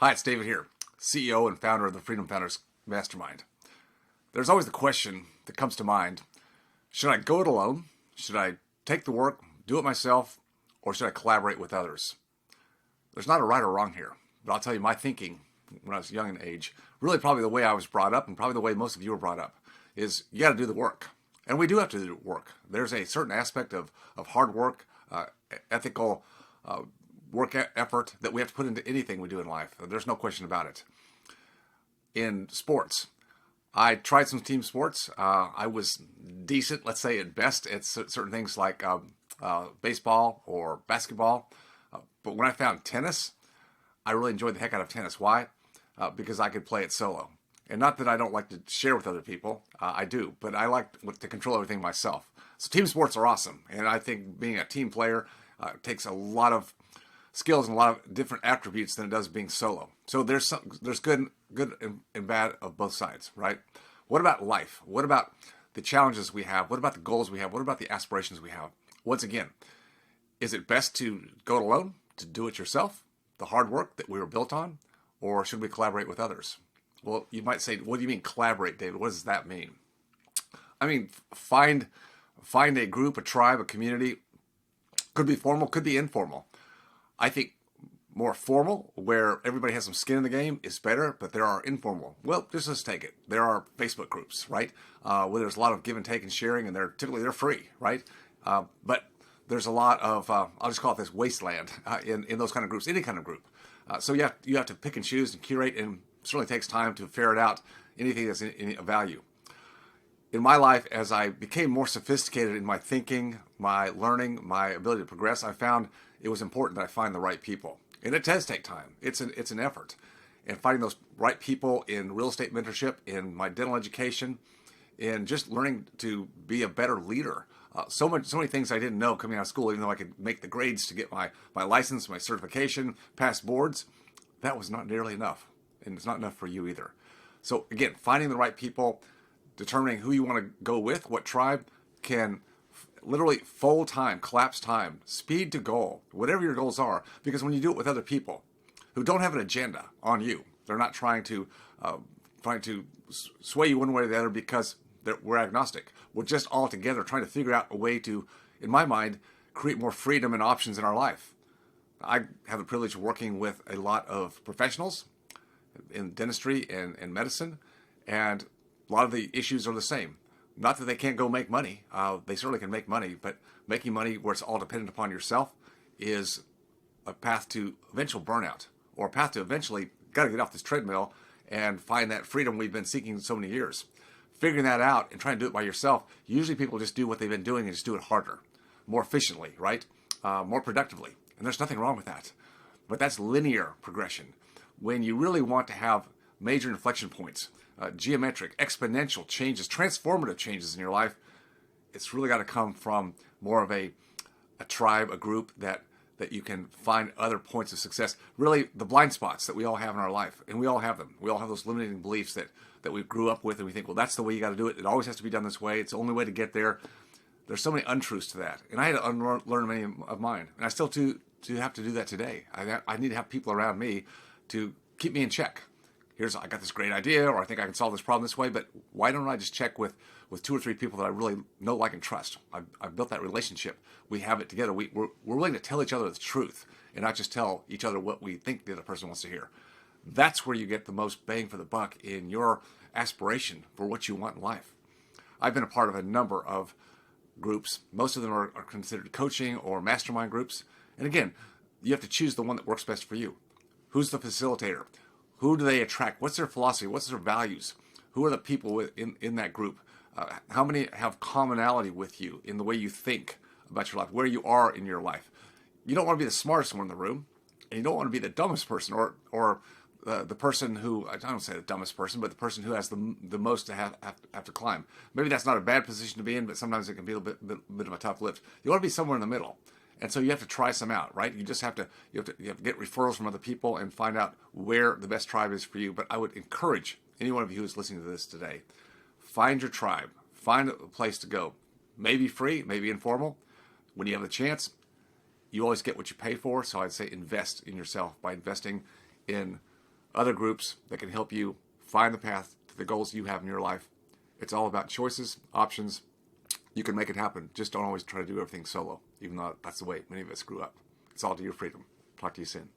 Hi, it's David here, CEO and founder of the Freedom Founders Mastermind. There's always the question that comes to mind, should I go it alone? Should I take the work, do it myself, or should I collaborate with others? There's not a right or wrong here, but I'll tell you my thinking when I was young in age, really probably the way I was brought up and probably the way most of you were brought up, is you got to do the work. And we do have to do work. There's a certain aspect of hard work, ethical work effort that we have to put into anything we do in life. There's no question about it. In sports, I tried some team sports. I was decent, let's say at best, at certain things like baseball or basketball. But when I found tennis, I really enjoyed the heck out of tennis. Why? Because I could play it solo. And not that I don't like to share with other people. I do. But I like to control everything myself. So team sports are awesome. And I think being a team player takes a lot of skills and a lot of different attributes than it does being solo. So there's good and bad of both sides, right? What about life? What about the challenges we have? What about the goals we have? What about the aspirations we have? Once again, is it best to go it alone, to do it yourself, the hard work that we were built on, or should we collaborate with others? Well, you might say, what do you mean collaborate, David? What does that mean? I mean, find a group, a tribe, a community. Could be formal, could be informal. I think more formal, where everybody has some skin in the game, is better, but there are informal. Well, just let's take it. There are Facebook groups, right? Where there's a lot of give and take and sharing, and they're free, right? But there's a lot of, I'll just call it this wasteland in those kind of groups, any kind of group. So you have to pick and choose and curate, and it certainly takes time to ferret out anything that's any value. In my life, as I became more sophisticated in my thinking, my learning, my ability to progress, I found it was important that I find the right people. And it does take time. It's an effort. And finding those right people in real estate mentorship, in my dental education, in just learning to be a better leader. So many things I didn't know coming out of school, even though I could make the grades to get my license, my certification, pass boards. That was not nearly enough. And it's not enough for you either. So again, finding the right people, determining who you want to go with, what tribe, can literally fold time, collapse time, speed to goal, whatever your goals are. Because when you do it with other people who don't have an agenda on you, they're not trying to sway you one way or the other because we're agnostic. We're just all together trying to figure out a way to, in my mind, create more freedom and options in our life. I have the privilege of working with a lot of professionals in dentistry and medicine, and a lot of the issues are the same. Not that they can't go make money. They certainly can make money, but making money where it's all dependent upon yourself is a path to eventual burnout, or a path to eventually got to get off this treadmill and find that freedom we've been seeking so many years. Figuring that out and trying to do it by yourself, usually people just do what they've been doing and just do it harder, more efficiently, right? More productively. And there's nothing wrong with that. But that's linear progression. When you really want to have major inflection points, geometric, exponential changes, transformative changes in your life, it's really got to come from more of a tribe, a group that you can find other points of success. Really, the blind spots that we all have in our life, and we all have them. We all have those limiting beliefs that we grew up with, and we think, well, that's the way you got to do it. It always has to be done this way. It's the only way to get there. There's so many untruths to that, and I had to unlearn many of mine, and I still have to do that today. I need to have people around me to keep me in check. I got this great idea, or I think I can solve this problem this way, but why don't I just check with 2 or 3 people that I really know, like, and trust? I've built that relationship. We have it together. We're willing to tell each other the truth and not just tell each other what we think the other person wants to hear. That's where you get the most bang for the buck in your aspiration for what you want in life. I've been a part of a number of groups. Most of them are considered coaching or mastermind groups. And again, you have to choose the one that works best for you. Who's the facilitator? Who do they attract? What's their philosophy? What's their values? Who are the people in that group? How many have commonality with you in the way you think about your life, where you are in your life? You don't want to be the smartest one in the room, and you don't want to be the dumbest person, or the person who, I don't say the dumbest person, but the person who has the most to have to climb. Maybe that's not a bad position to be in, but sometimes it can be a bit of a tough lift. You want to be somewhere in the middle. And so you have to try some out, right? You have to get referrals from other people and find out where the best tribe is for you. But I would encourage any one of you who's listening to this today, find your tribe, find a place to go. Maybe free, maybe informal. When you have the chance, you always get what you pay for. So I'd say invest in yourself by investing in other groups that can help you find the path to the goals you have in your life. It's all about choices, options. You can make it happen. Just don't always try to do everything solo, even though that's the way many of us grew up. It's all to your freedom. Talk to you soon.